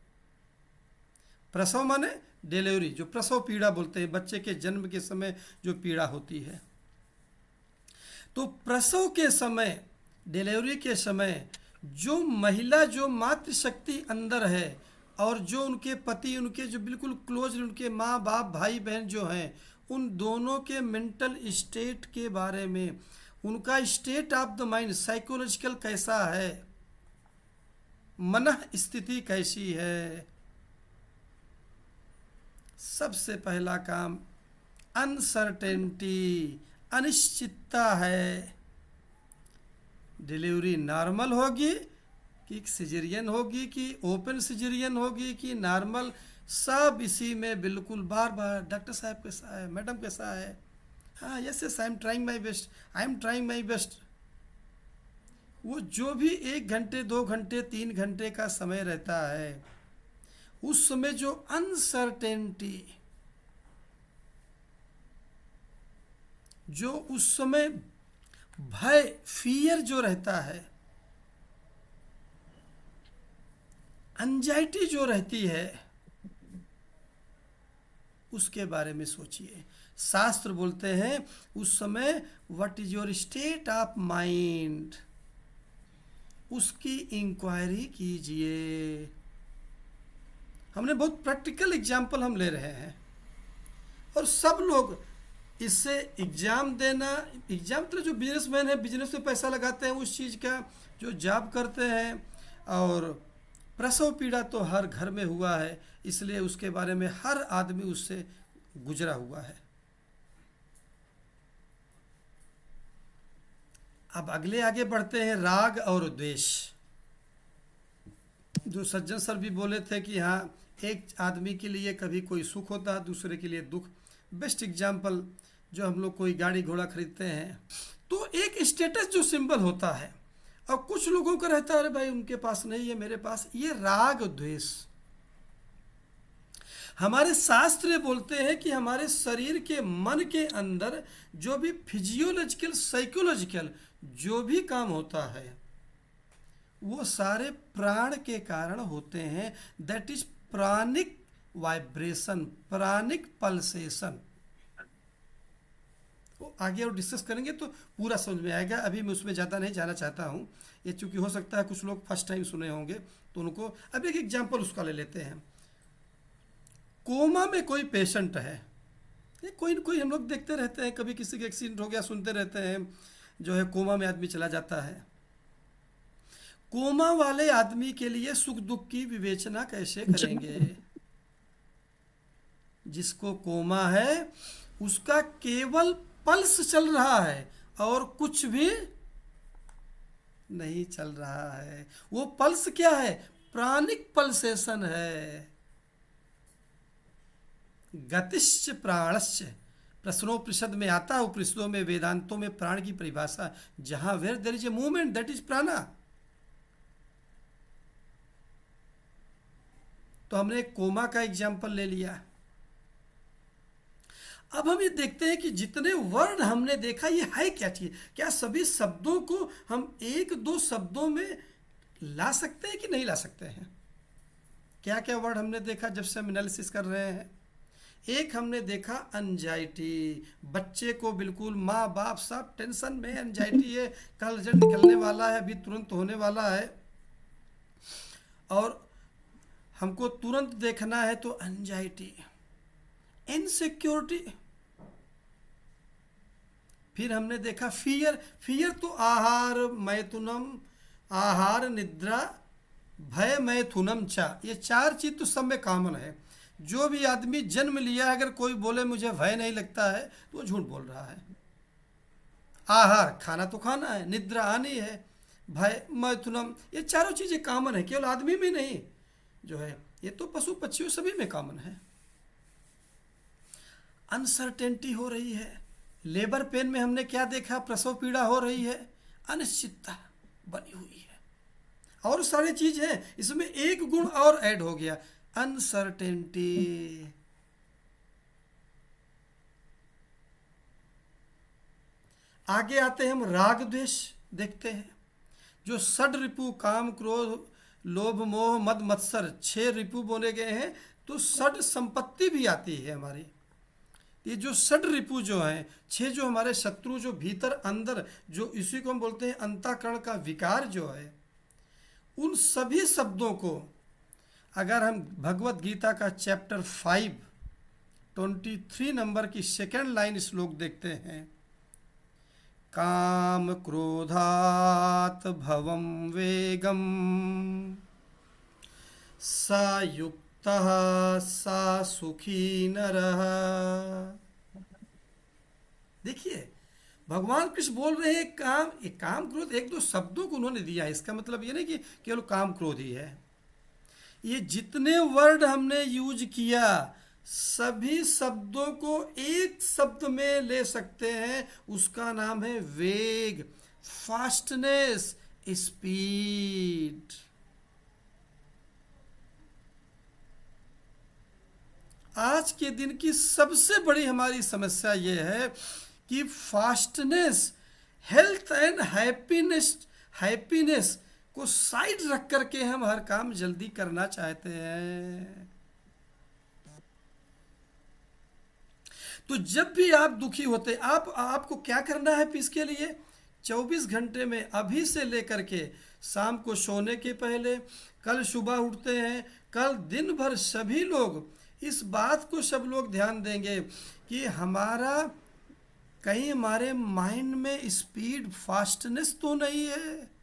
प्रसव माने डिलीवरी, जो प्रसव पीड़ा बोलते हैं, बच्चे के जन्म के समय जो पीड़ा होती है। तो प्रसव के समय, डिलीवरी के समय जो महिला, जो मातृशक्ति अंदर है, और जो उनके पति, उनके जो बिल्कुल क्लोज, उनके माँ बाप भाई बहन जो हैं, उन दोनों के मेंटल स्टेट के बारे में, उनका state of the mind psychological कैसा है, मन स्थिति कैसी है। सबसे पहला काम अनसर्टेनिटी, अनिश्चितता है। डिलीवरी नॉर्मल होगी कि सिजेरियन होगी कि ओपन सिजेरियन होगी कि नॉर्मल, सब इसी में बिल्कुल बार बार डॉक्टर साहब कैसा है, मैडम कैसा है, हाँ yes yes I am trying my best, I am trying my best. वो जो भी 1 घंटे 2 घंटे 3 घंटे का समय रहता है, उस समय जो अनसर्टेनिटी, जो उस समय भय, फियर जो रहता है, एंजाइटी जो रहती है, उसके बारे में सोचिए। शास्त्र बोलते हैं उस समय what is your state of mind, उसकी इंक्वायरी कीजिए। हमने बहुत प्रैक्टिकल एग्जाम्पल हम ले रहे हैं, और सब लोग इससे एग्ज़ाम देना, एग्ज़ाम तो जो बिजनेसमैन है बिजनेस में पैसा लगाते हैं उस चीज़ का, जो जॉब करते हैं, और प्रसव पीड़ा तो हर घर में हुआ है, इसलिए उसके बारे में हर आदमी उससे गुजरा हुआ है। अब अगले आगे बढ़ते हैं, राग और द्वेष। जो सज्जन सर भी बोले थे कि हाँ, एक आदमी के लिए कभी कोई सुख होता है, दूसरे के लिए दुख। बेस्ट एग्जाम्पल, जो हम लोग कोई गाड़ी घोड़ा खरीदते हैं तो एक स्टेटस जो सिंबल होता है, और कुछ लोगों का रहता है अरे भाई उनके पास नहीं है मेरे पास, ये राग द्वेष। हमारे शास्त्र बोलते हैं कि हमारे शरीर के, मन के अंदर जो भी फिजियोलॉजिकल साइकोलॉजिकल जो भी काम होता है, वो सारे प्राण के कारण होते हैं। That is pranic vibration, pranic pulsation. वो आगे और डिस्कस करेंगे तो पूरा समझ में आएगा, अभी मैं उसमें ज़्यादा नहीं जाना चाहता हूँ। ये चूँकि हो सकता है कुछ लोग फर्स्ट टाइम सुने होंगे तो उनको, अब एक एग्जांपल उसका ले लेते हैं। कोमा में कोई पेशेंट है, ये कोई न कोई हम लोग देखते रहते हैं, कभी किसी का एक्सीडेंट हो गया सुनते रहते हैं, जो है कोमा में आदमी चला जाता है। कोमा वाले आदमी के लिए सुख दुख की विवेचना कैसे करेंगे? जिसको कोमा है उसका केवल पल्स चल रहा है और कुछ भी नहीं चल रहा है। वो पल्स क्या है? प्राणिक पल्सेशन है। गतिश्च प्राणश्च, प्रश्नोपनिषद में आता है, उपनिषदों में, वेदांतों में प्राण की परिभाषा, जहां where there is a movement that is prana. तो हमने कोमा का एग्जाम्पल ले लिया। अब हम ये देखते हैं कि जितने वर्ड हमने देखा ये है क्या चीज, क्या सभी शब्दों को हम एक दो शब्दों में ला सकते हैं कि नहीं ला सकते हैं? क्या क्या वर्ड हमने देखा जब से हम एनालिसिस कर रहे हैं? एक हमने देखा एंजाइटी, बच्चे को बिल्कुल माँ बाप सब टेंशन में, एंजाइटी है, कल रिजल्ट निकलने वाला है, अभी तुरंत होने वाला है और हमको तुरंत देखना है, तो एंजाइटी, इनसिक्योरिटी। फिर हमने देखा फियर, फियर तो आहार मैथुनम, आहार निद्रा भय मैथुनम चा, ये चार चीज तो सब में कॉमन है। जो भी आदमी जन्म लिया, अगर कोई बोले मुझे भय नहीं लगता है तो वो झूठ बोल रहा है। आहार, खाना तो खाना है, निद्रा आनी है, भय मैथुनम, ये चारों चीजें कॉमन है, केवल आदमी में नहीं जो है, ये तो पशु पक्षियों सभी में कॉमन है। अनसर्टेनिटी हो रही है, लेबर पेन में हमने क्या देखा? प्रसव पीड़ा हो रही है, अनिश्चितता बनी हुई है, और सारी चीज है। इसमें एक गुण और ऐड हो गया, अनसर्टेनिटी। आगे आते हैं हम राग द्वेष देखते हैं, जो षड रिपु काम क्रोध लोभ मोह मद मत्सर 6 रिपु बोले गए हैं, तो षड संपत्ति भी आती है हमारी। ये जो षड रिपु जो हैं, 6 जो हमारे शत्रु जो भीतर अंदर, जो इसी को हम बोलते हैं अंतःकरण का विकार जो है, उन सभी शब्दों को अगर हम भगवत गीता का चैप्टर 5 23 नंबर की सेकंड लाइन श्लोक देखते हैं, काम क्रोधात भवम वेगम सा युक्तः सा सुखी नरः। देखिए भगवान कृष्ण बोल रहे हैं काम क्रोध, एक दो शब्दों को उन्होंने दिया है, इसका मतलब ये नहीं कि केवल काम क्रोध ही है। ये जितने वर्ड हमने यूज किया, सभी शब्दों को एक शब्द में ले सकते हैं, उसका नाम है वेग, फास्टनेस, स्पीड। आज के दिन की सबसे बड़ी हमारी समस्या ये है कि फास्टनेस, हेल्थ एंड हैप्पीनेस को साइड रख करके हम हर काम जल्दी करना चाहते हैं। तो जब भी आप दुखी होते, आपको क्या करना है पीस के लिए? 24 घंटे में अभी से लेकर के शाम को सोने के पहले, कल सुबह उठते हैं, कल दिन भर सभी लोग इस बात को सब लोग ध्यान देंगे कि हमारा कहीं हमारे माइंड में स्पीड, फास्टनेस तो नहीं है।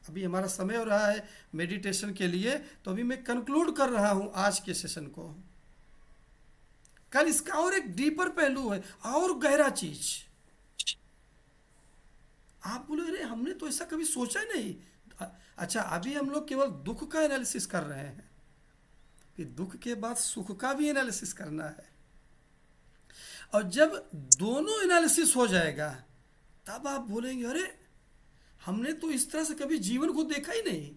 अभी हमारा समय हो रहा है मेडिटेशन के लिए, तो अभी मैं कंक्लूड कर रहा हूं आज के सेशन को। कल इसका और एक डीपर पहलू है और गहरा चीज। आप बोले अरे हमने तो ऐसा कभी सोचा नहीं। अच्छा, अभी हम लोग केवल दुख का एनालिसिस कर रहे हैं, कि दुख के बाद सुख का भी एनालिसिस करना है। और जब दोनों एनालिसिस हो जाएगा, तब आप बोलेंगे अरे हमने तो इस तरह से कभी जीवन को देखा ही नहीं।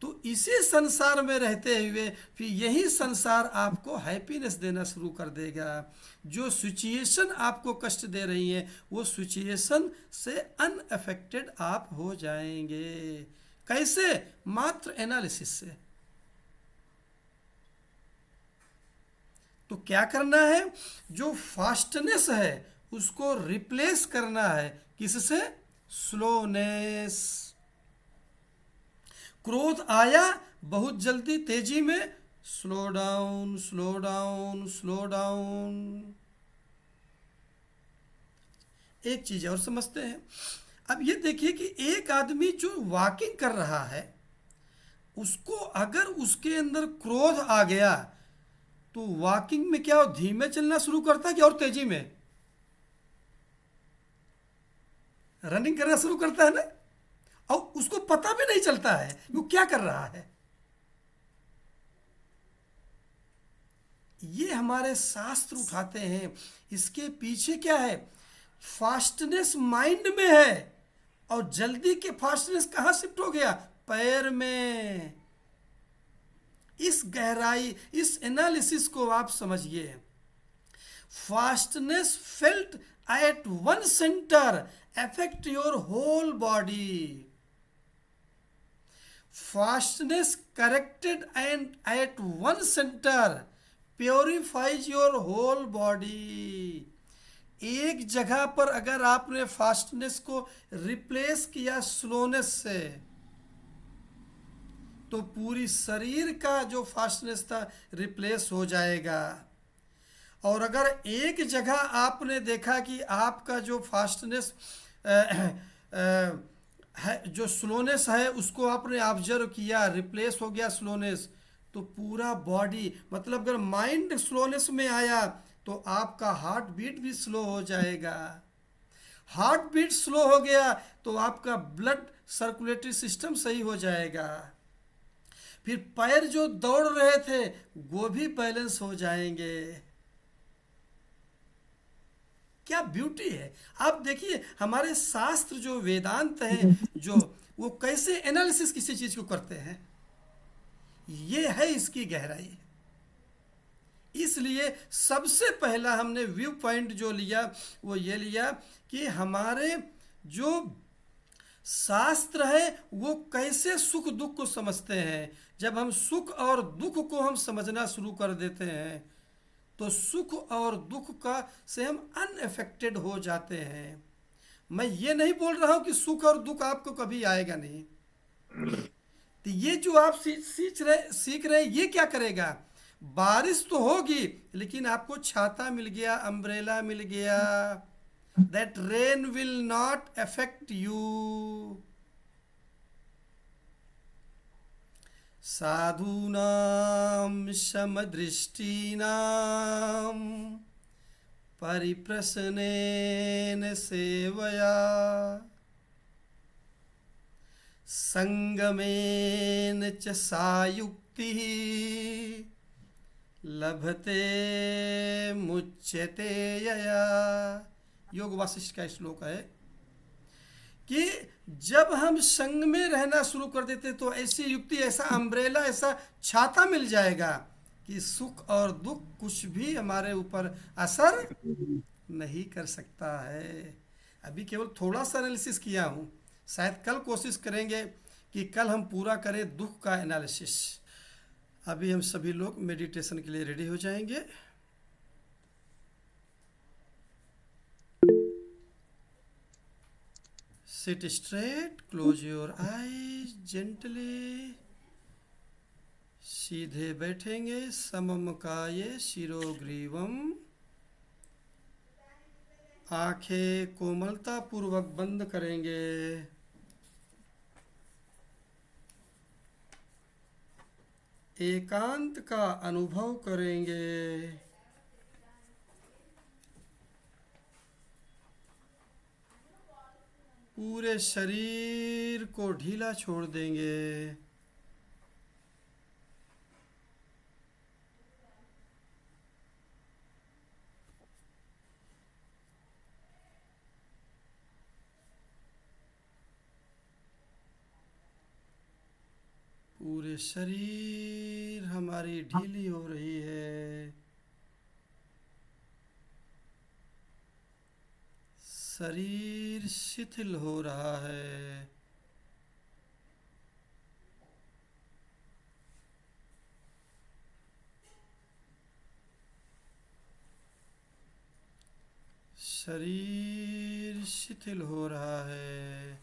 तो इसी संसार में रहते हुए फिर यही संसार आपको हैप्पीनेस देना शुरू कर देगा। जो सिचुएशन आपको कष्ट दे रही है, वो सिचुएशन से अनअफेक्टेड आप हो जाएंगे। कैसे? मात्र एनालिसिस से। तो क्या करना है? जो फास्टनेस है उसको रिप्लेस करना है किससे? स्लोनेस। क्रोध आया बहुत जल्दी, तेजी में, slow down, slow down, slow down. एक चीज और समझते हैं। अब ये देखिए कि एक आदमी जो वॉकिंग कर रहा है, उसको अगर उसके अंदर क्रोध आ गया तो वॉकिंग में क्या वो धीमे चलना शुरू करता है कि और तेजी में रनिंग करना शुरू करता है ना, और उसको पता भी नहीं चलता है वो क्या कर रहा है। ये हमारे शास्त्र उठाते हैं, इसके पीछे क्या है, फास्टनेस माइंड में है, और जल्दी के फास्टनेस कहाँ शिफ्ट हो गया, पैर में। इस गहराई, इस एनालिसिस को आप समझिए। Fastness felt at one centre affect your whole body. Fastness corrected and at one center purifies your whole body. एक जगह पर अगर आपने फास्टनेस को रिप्लेस किया स्लोनेस से, तो पूरी शरीर का जो फास्टनेस था रिप्लेस हो जाएगा। और अगर एक जगह आपने देखा कि आपका जो फास्टनेस है, जो स्लोनेस है, उसको आपने ऑब्जर्व किया, रिप्लेस हो गया स्लोनेस, तो पूरा बॉडी, मतलब अगर माइंड स्लोनेस में आया तो आपका हार्ट बीट भी स्लो हो जाएगा। हार्ट बीट स्लो हो गया तो आपका ब्लड सर्कुलेटरी सिस्टम सही हो जाएगा। फिर पैर जो दौड़ रहे थे वो भी बैलेंस हो जाएंगे। क्या ब्यूटी है। आप देखिए हमारे शास्त्र जो वेदांत है, जो वो कैसे एनालिसिस किसी चीज को करते हैं, ये है इसकी गहराई। इसलिए सबसे पहला हमने व्यू पॉइंट जो लिया वो ये लिया कि हमारे जो शास्त्र है वो कैसे सुख दुख को समझते हैं। जब हम सुख और दुख को हम समझना शुरू कर देते हैं तो सुख और दुख का से हम अनअफेक्टेड हो जाते हैं। मैं ये नहीं बोल रहा हूं कि सुख और दुख आपको कभी आएगा नहीं, तो ये जो आप सीख रहे ये क्या करेगा, बारिश तो होगी लेकिन आपको छाता मिल गया, अम्ब्रेला मिल गया, that rain will not affect you. साधूनां समदृष्टीनां परिप्रश्नेन सेवया संगमेन च सायुक्तिः लभते मुच्यते यया। योग वासिष्ठ का श्लोक है कि जब हम संग में रहना शुरू कर देते तो ऐसी युक्ति, ऐसा अम्ब्रेला, ऐसा छाता मिल जाएगा कि सुख और दुख कुछ भी हमारे ऊपर असर नहीं कर सकता है। अभी केवल थोड़ा सा एनालिसिस किया हूँ, शायद कल कोशिश करेंगे कि कल हम पूरा करें दुख का एनालिसिस। अभी हम सभी लोग मेडिटेशन के लिए रेडी हो जाएंगे। Sit straight, close your eyes gently. सीधे बैठेंगे, समम काये शिरोग्रीवम। आंखें कोमलता पूर्वक बंद करेंगे। एकांत का अनुभव करेंगे। पूरे शरीर को ढीला छोड़ देंगे। पूरे शरीर हमारी ढीली हो रही है। शरीर शिथिल हो रहा है। शरीर शिथिल हो रहा है।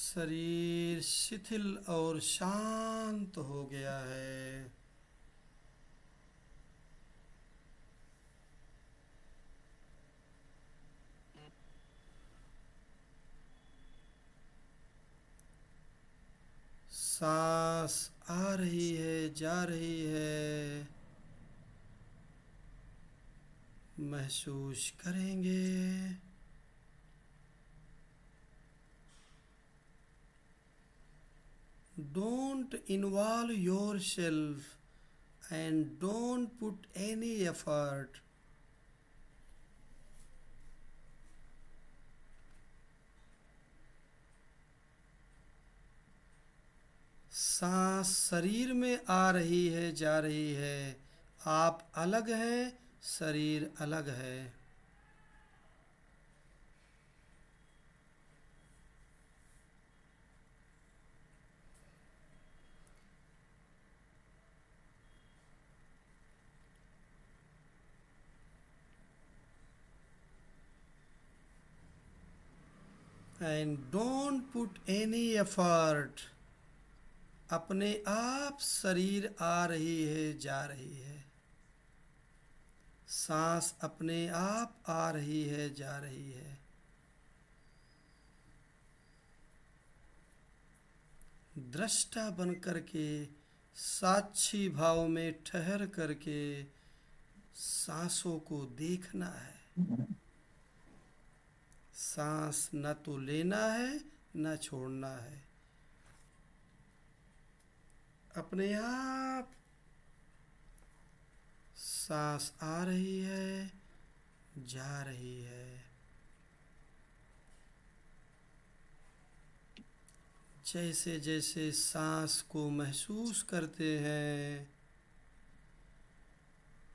शरीर शिथिल और शांत हो गया है। सांस आ रही है, जा रही है, महसूस करेंगे। Don't involve yourself and don't put any effort. सांस शरीर में आ रही है, जा रही है। आप अलग हैं, शरीर अलग है। And don't put any effort. अपने आप शरीर आ रही है, जा रही है। सांस अपने आप आ रही है, जा रही है। दृष्टा बन करके, साक्षी भाव में ठहर करके सांसों को देखना है। सांस न तो लेना है, न छोड़ना है। अपने आप सांस आ रही है, जा रही है। जैसे जैसे सांस को महसूस करते हैं,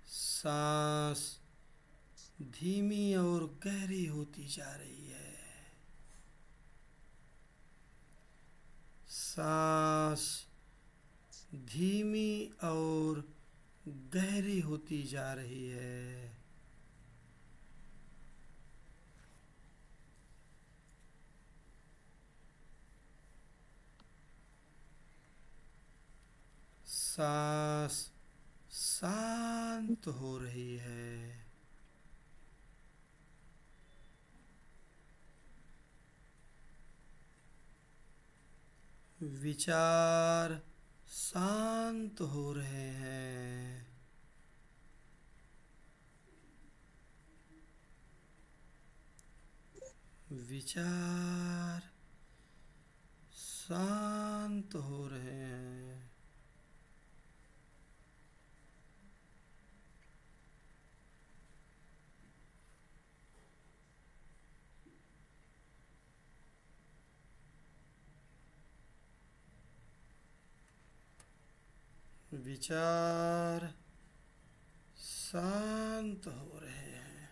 सांस धीमी और गहरी होती जा रही है। सांस धीमी और गहरी होती जा रही है। सांस शांत हो रही है। विचार शांत हो रहे हैं। विचार शांत हो रहे हैं। विचार शांत हो रहे हैं।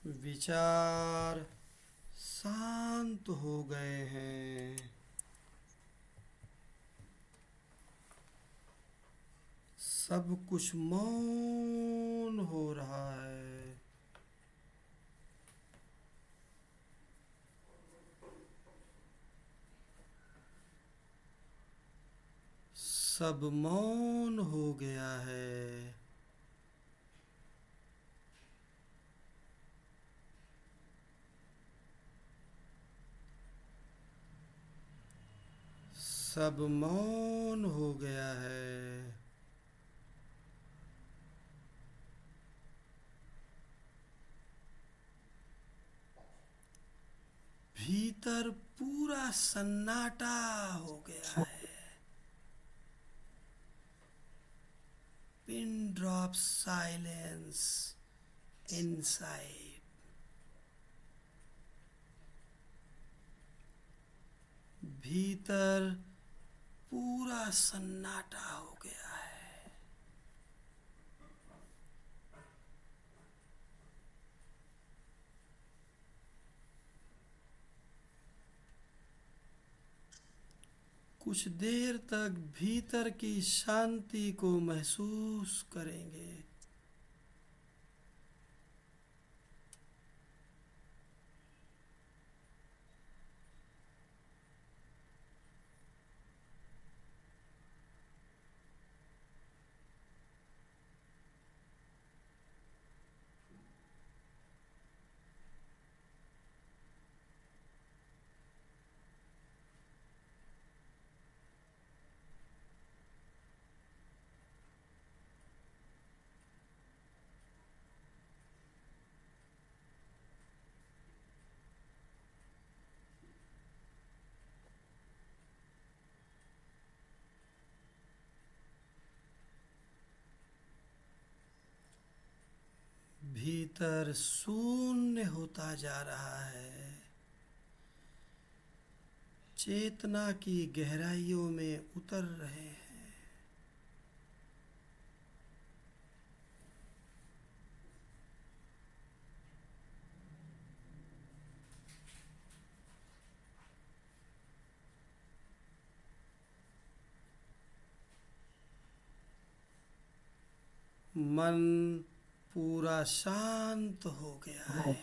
विचार शांत हो गए हैं। सब कुछ मौन हो रहा है। सब मौन हो गया है। सब मौन हो गया है। भीतर पूरा सन्नाटा हो गया है। Pin drop silence inside. भीतर पूरा सन्नाटा हो गया है। कुछ देर तक भीतर की शांति को महसूस करेंगे। भीतर शून्य होता जा रहा है, चेतना की गहराइयों में उतर रहे हैं। मन पूरा शांत हो गया है।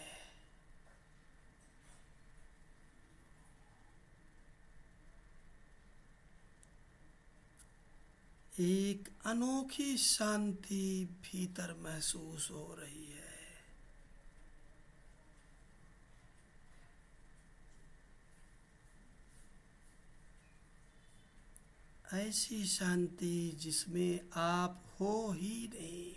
एक अनोखी शांति भीतर महसूस हो रही है। ऐसी शांति जिसमें आप हो ही नहीं।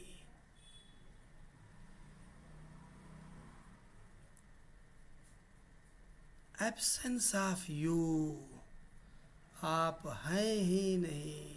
एब्सेंस ऑफ यू, आप हैं ही नहीं।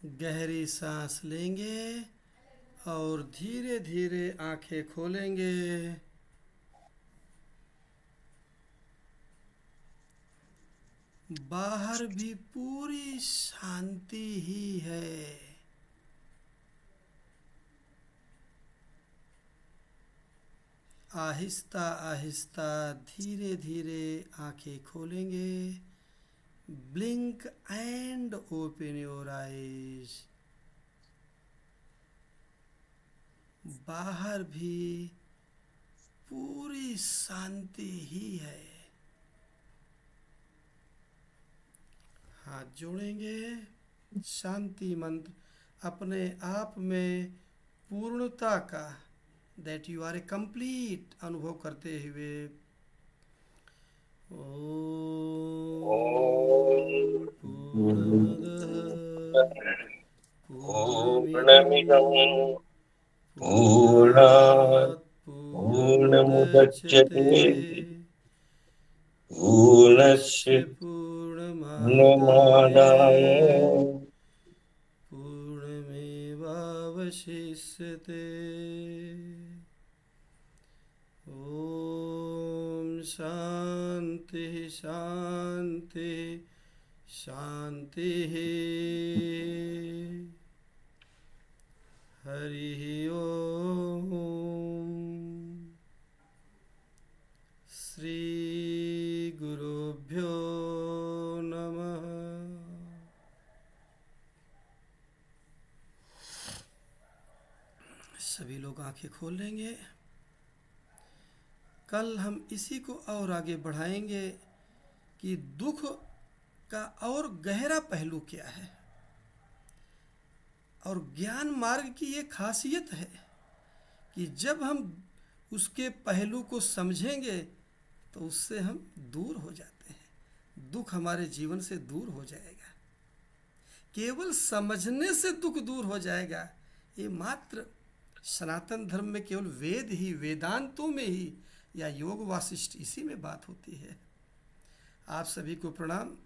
गहरी सांस लेंगे और धीरे धीरे आंखें खोलेंगे। बाहर भी पूरी शांति ही है। आहिस्ता आहिस्ता धीरे धीरे आंखें खोलेंगे। Blink and open your eyes. बाहर भी पूरी शांति ही है। हाथ जोड़ेंगे, शांति मंत्र अपने आप में पूर्णता का, that you are a complete अनुभव करते हुए पूर्णमिदं पूर्णात् पूर्णमुदच्यते पूर्णस्य पूर्णमादाय पूर्णमेवावशिष्यते। ओम शांति शांति शांति। हरि ओम। श्री गुरुभ्यो नमः। सभी लोग आंखें खोल लेंगे। कल हम इसी को और आगे बढ़ाएंगे कि दुख का और गहरा पहलू क्या है। और ज्ञान मार्ग की ये खासियत है कि जब हम उसके पहलू को समझेंगे तो उससे हम दूर हो जाते हैं। दुख हमारे जीवन से दूर हो जाएगा। केवल समझने से दुख दूर हो जाएगा, ये मात्र सनातन धर्म में केवल वेद ही, वेदांतों में ही या योग वासिष्ठ इसी में बात होती है। आप सभी को प्रणाम।